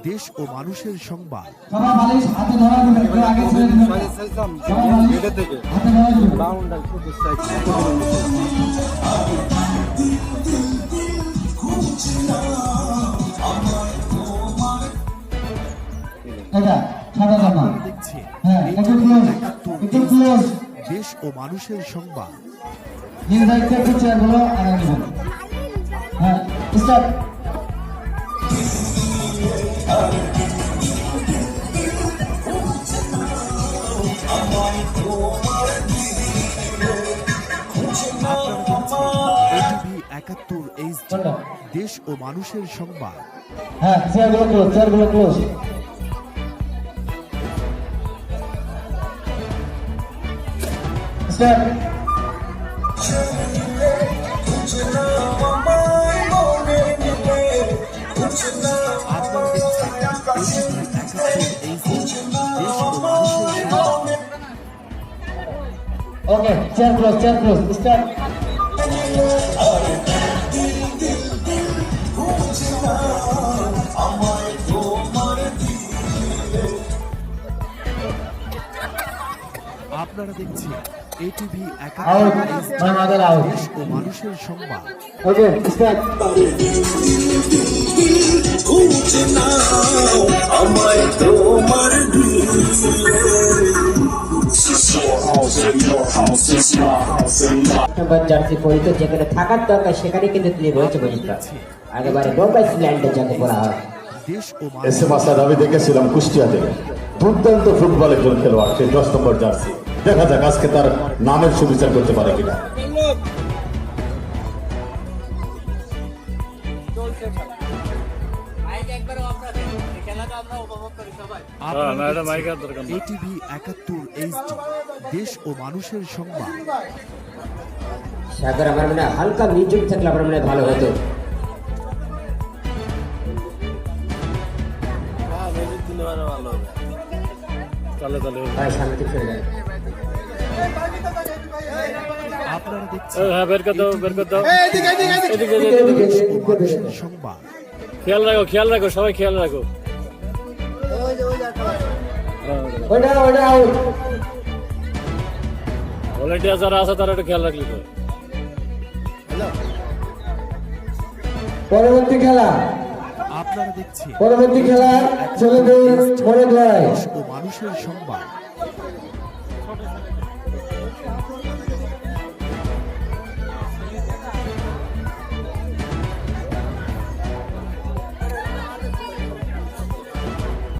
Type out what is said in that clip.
দেশ ও মানুষের সংবাদ। দেশ ও মানুষের সংবাদ। দেশ ও মানুষের সংবাদ। হ্যাঁ, চেয়ারগুলো close. Sir okay, chair close start. আপনারা দেখছেন এটিভি দেশ ও মানুষের সংবাদ। Okay start. জার্সি পরিত যেখানে থাকার দরকার সেখানে কিন্তু তিনি রয়েছে বলিটা একেবারে বোম্বাই সিল্যান্ডে যাকে বলা হয়। এস এম আসাদ আমি দেখেছিলাম কুষ্টিয়া থেকে, দুর্দান্ত ফুটবল একজন খেলোয়াড়, সেই 10 নম্বর জার্সি। দেখা যাক আজকে তার নামের সুবিচার করতে পারে কিনা। এটিভি 71 HD দেশ ও মানুষের সংবাদ। সাগর আমার মনে হালকা মিউজিক থাকলে আমার মনে ভালো হতো। শান্তি ফিরে যায়। আপনারা দেখছেন বের কর দাও সংবাদ। খেয়াল রাখো সবাই খেয়াল রাখো। ভলেন্টিয়ার যারা আছে তারা একটু খেয়াল রাখলি তো। পরবর্তী খেলা আপনারা দেখছেন পরবর্তী খেলা ছেলেদের মনে লড়াই ও মানুষের সংবাদ।